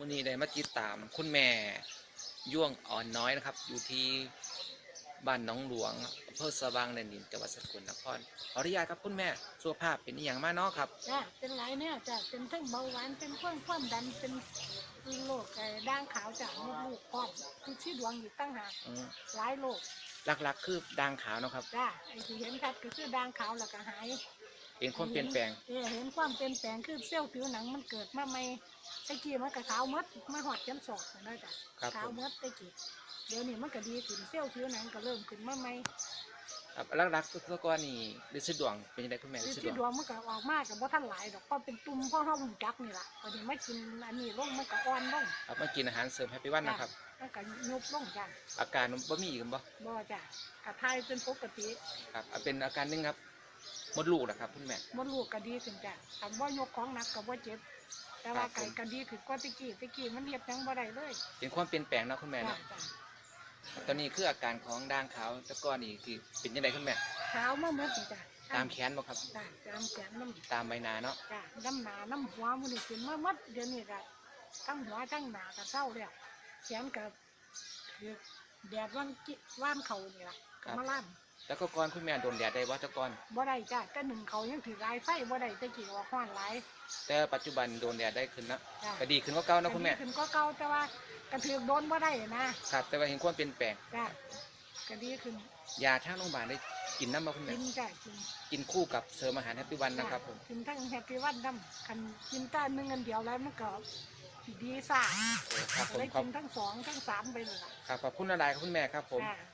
มื้อนี้ได้มาติดตามคุณแม่ย่วงอ่อนน้อยนะครับอยู่ที่บ้านหนองหลวงอำเภอสว่างแดนดินจังหวัดสกลนครขออนุญาตครับคุณแม่สุขภาพเป็นอหย่างมาเนาะครับจ้ะเป็นหลายแนวจ้ะเป็นทั้งเบาหวานเป็นความดันเป็นโรคด่างขาวจ้ะมดลูกพร้อมคือชี้ดวงอีกตั้งหากอืมหลายโรคหลักๆคือด่างขาวเนาะครับจ้ะไอ้ที่เห็นชัดก็คือด่างขาวแล้วก็หายเป็นความเปลี่ยนแปลงเห็นความเปลี่ยนแปลงคือเซลล์ผิวหนังมันเกิดมาใหม่ตะกี้มันก็ขาวหมดมาหอดจนศอกนะจ้ะครับขาผมวหมดตะกี้เดี๋ยวนี้มันก็ดีขึ้นเซลล์ผิวหนังก็เริ่มขึ้นมาใหม่ ครับหลักๆคือก่อนนี่ฤทธิ์สะดวงเป็นยังไงคุณแม่ฤทธิ์สะด ที่ วงดวงมันก็ออกมากกับว่าท่านหลายดอกเพราะเป็นตุ่มเพราะเฮาหุ่นจักนี่ล่ะพอดีไม่กินอันนี้ลงมันก็อ่อนลงครับมากินอาหารเสริมแฮปปี้วันนะครับมันก็ยุบลงจ้ะอาการบ่มีอีกบ่บ่จ้ะกระทายเป็นปกติ ครับเป็นอาการหนึงครับมดลูกนะครับคุณแม่มดลูกก็ดีขึ้นจ้ะคำว่ายกของหนักก็บ่เจ็บแต่ว่าไก่ก็ดีขึ้นกว่าตะกี้มันเฮ็ดหยังบ่ได้เลยเป็นความเปลี่ยนแปลงเนาะคุณแม่ จ้ะ เนาะ จ้ะ ตอนนี้คืออาการของด่างขาวแต่ก่อนนี่คือเป็นยังไงคุณแม่ ขาวมาหมดนี่จ้ะ ตามแขนบ่ครับ จ้ะตามแขนน้ำตามใบหน้าเนาะจ้ะน้ำหนาน้ำหัวมันนี่ขึ้นมาหมดเดี๋ยวนี้ก็ทั้งหัวทั้งหน้าก็เศร้าแล้วแขนก็คือแดดว่านเขานี่ล่ะก็มาล่าม แล้วก็ก่อนคุณแม่โดนแดดได้บ่แต่ก่อน บ่ได้จ้ะแต่หนึ่งเขายังถือลายไฟบ่ได้แต่กี่ว่าฮ้อนหลายแต่ปัจจุบันโดนแดดได้ขึ้นนะ จ้ะ ก็ดีขึ้นกว่าเก่านะคุณแม่ ก็ดีขึ้นก็เก่าแต่ว่ากระถือโดนบ่ได้นะครับ แต่ว่าเห็นความเปลี่ยนแปลง จ้ะก็ดีขึ้น ยาทางโรงพยาบาลได้กินน้ำมาคุณแม่ กินจ้ะกิน กินคู่กับเสริมอาหารแฮปปี้วันนะครับผม กินทั้งแฮปปี้วันดำคันกินต้านหนึ่งอันเดียวแล้วมันก็ดีซ่า ครับผม เลย ขอบ กินทั้งสองทั้งสามไปเลยล่ะ ครับขอบคุณอะไรครับคุณแม่ครับผม จ้ะ